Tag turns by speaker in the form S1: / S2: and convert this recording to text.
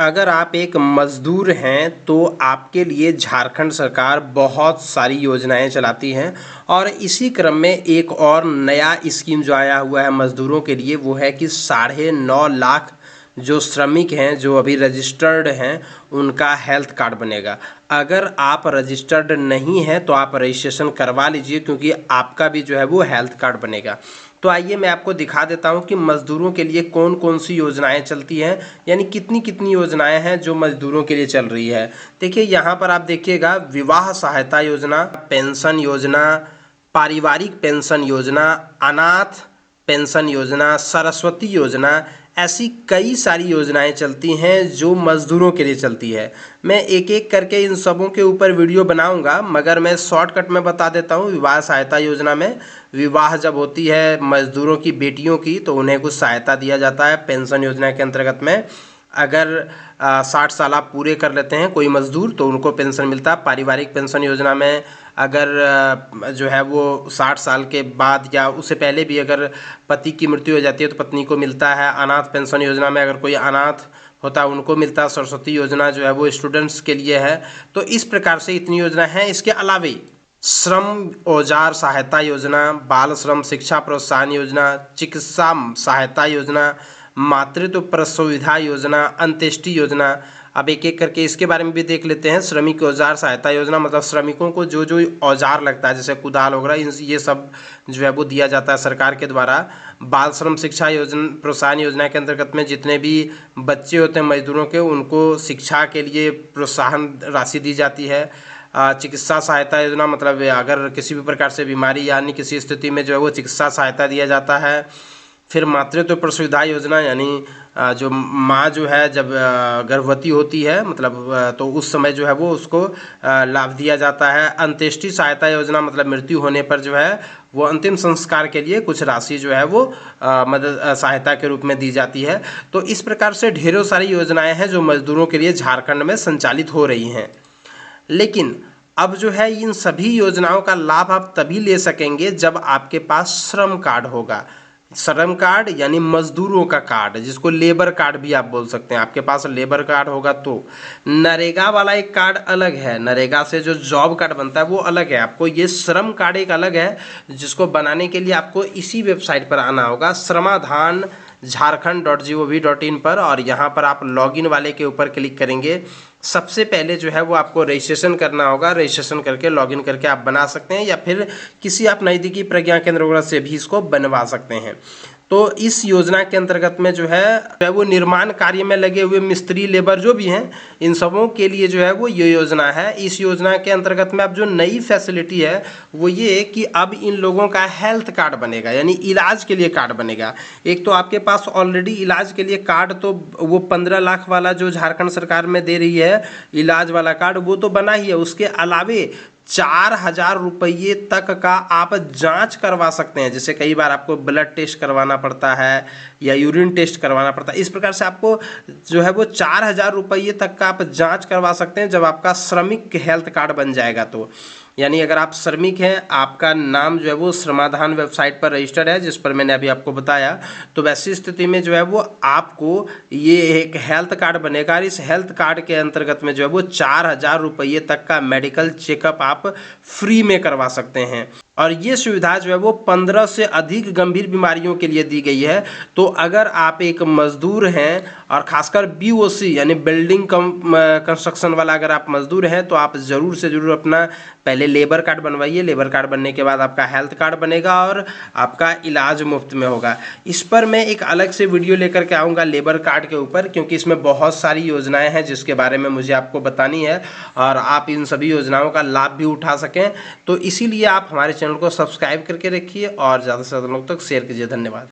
S1: अगर आप एक मज़दूर हैं तो आपके लिए झारखंड सरकार बहुत सारी योजनाएं चलाती हैं और इसी क्रम में एक और नया स्कीम जो आया हुआ है मज़दूरों के लिए वो है कि 9.5 लाख जो श्रमिक हैं जो अभी रजिस्टर्ड हैं उनका हेल्थ कार्ड बनेगा। अगर आप रजिस्टर्ड नहीं हैं तो आप रजिस्ट्रेशन करवा लीजिए क्योंकि आपका भी जो है वो हेल्थ कार्ड बनेगा। तो आइए मैं आपको दिखा देता हूं कि मज़दूरों के लिए कौन कौन सी योजनाएं चलती हैं, यानी कितनी कितनी योजनाएं हैं जो मज़दूरों के लिए चल रही है। देखिए यहाँ पर आप देखिएगा, विवाह सहायता योजना, पेंशन योजना, पारिवारिक पेंशन योजना, अनाथ पेंशन योजना, सरस्वती योजना, ऐसी कई सारी योजनाएं चलती हैं जो मज़दूरों के लिए चलती है। मैं एक एक करके इन सबों के ऊपर वीडियो बनाऊंगा, मगर मैं शॉर्टकट में बता देता हूं। विवाह सहायता योजना में विवाह जब होती है मज़दूरों की बेटियों की तो उन्हें कुछ सहायता दिया जाता है। पेंशन योजना के अंतर्गत में अगर 60 साल आप पूरे कर लेते हैं कोई मज़दूर तो उनको पेंशन मिलता है। पारिवारिक पेंशन योजना में अगर जो है वो 60 साल के बाद या उससे पहले भी अगर पति की मृत्यु हो जाती है तो पत्नी को मिलता है। अनाथ पेंशन योजना में अगर कोई अनाथ होता है उनको मिलता है। सरस्वती योजना जो है वो स्टूडेंट्स के लिए है। तो इस प्रकार से इतनी योजना है। इसके अलावा श्रम औजार सहायता योजना, बाल श्रम शिक्षा प्रोत्साहन योजना, चिकित्सा सहायता योजना, मातृत्व प्रसुविधा योजना, अंत्येष्टि योजना। अब एक एक करके इसके बारे में भी देख लेते हैं। श्रमिक औजार सहायता योजना मतलब श्रमिकों को जो जो औजार लगता है जैसे कुदाल वगैरह ये सब जो है वो दिया जाता है सरकार के द्वारा। बाल श्रम शिक्षा योजना प्रोत्साहन योजना के अंतर्गत में जितने भी बच्चे होते हैं मजदूरों के उनको शिक्षा के लिए प्रोत्साहन राशि दी जाती है। चिकित्सा सहायता योजना मतलब अगर किसी भी प्रकार से बीमारी यानी किसी स्थिति में जो है वो चिकित्सा सहायता दिया जाता है। फिर मातृत्व प्रसुविधा योजना यानी जो माँ जो है जब गर्भवती होती है मतलब तो उस समय जो है वो उसको लाभ दिया जाता है। अंत्येष्टि सहायता योजना मतलब मृत्यु होने पर जो है वो अंतिम संस्कार के लिए कुछ राशि जो है वो मदद सहायता के रूप में दी जाती है। तो इस प्रकार से ढेरों सारी योजनाएं हैं जो मजदूरों के लिए झारखंड में संचालित हो रही हैं। लेकिन अब जो है इन सभी योजनाओं का लाभ आप तभी ले सकेंगे जब आपके पास श्रम कार्ड होगा। श्रम कार्ड यानी मजदूरों का कार्ड जिसको लेबर कार्ड भी आप बोल सकते हैं। आपके पास लेबर कार्ड होगा तो नरेगा वाला एक कार्ड अलग है, नरेगा से जो जॉब कार्ड बनता है वो अलग है। आपको ये श्रम कार्ड एक अलग है जिसको बनाने के लिए आपको इसी वेबसाइट पर आना होगा श्रमाधान झारखंड.gov.in पर, और यहाँ पर आप लॉगिन वाले के ऊपर क्लिक करेंगे। सबसे पहले जो है वो आपको रजिस्ट्रेशन करना होगा। रजिस्ट्रेशन करके लॉगिन करके आप बना सकते हैं या फिर किसी आप नज़दीकी प्रज्ञा केंद्र वगैरह से भी इसको बनवा सकते हैं। तो इस योजना के अंतर्गत में जो है वो निर्माण कार्य में लगे हुए मिस्त्री लेबर जो भी हैं इन सबों के लिए जो है वो ये योजना है। इस योजना के अंतर्गत में अब जो नई फैसिलिटी है वो ये कि अब इन लोगों का हेल्थ कार्ड बनेगा यानी इलाज के लिए कार्ड बनेगा। एक तो आपके पास ऑलरेडी इलाज के लिए कार्ड तो वो 15 लाख वाला जो झारखंड सरकार में दे रही है इलाज वाला कार्ड वो तो बना ही है। उसके अलावे 4,000 रुपये तक का आप जांच करवा सकते हैं। जैसे कई बार आपको ब्लड टेस्ट करवाना पड़ता है या यूरिन टेस्ट करवाना पड़ता है, इस प्रकार से आपको जो है वो 4,000 रुपये तक का आप जांच करवा सकते हैं जब आपका श्रमिक हेल्थ कार्ड बन जाएगा। तो यानी अगर आप श्रमिक हैं, आपका नाम जो है वो श्रमाधान वेबसाइट पर रजिस्टर्ड है जिस पर मैंने अभी आपको बताया, तो वैसी स्थिति में जो है वो आपको ये एक हेल्थ कार्ड बनेगा। और इस हेल्थ कार्ड के अंतर्गत में जो है वो 4,000 रुपये तक का मेडिकल चेकअप आप फ्री में करवा सकते हैं। और ये सुविधा जो है वो 15 से अधिक गंभीर बीमारियों के लिए दी गई है। तो अगर आप एक मजदूर हैं और खासकर BOC यानी बिल्डिंग कंस्ट्रक्शन वाला अगर आप मजदूर हैं तो आप ज़रूर से ज़रूर अपना पहले लेबर कार्ड बनवाइए। लेबर कार्ड बनने के बाद आपका हेल्थ कार्ड बनेगा और आपका इलाज मुफ्त में होगा। इस पर मैं एक अलग से वीडियो लेकर के आऊँगा लेबर कार्ड के ऊपर, क्योंकि इसमें बहुत सारी योजनाएं हैं जिसके बारे में मुझे आपको बतानी है और आप इन सभी योजनाओं का लाभ भी उठा सकें। तो इसीलिए आप हमारे चैनल को सब्सक्राइब करके रखिए और ज़्यादा से ज़्यादा लोग तक शेयर कीजिए। धन्यवाद।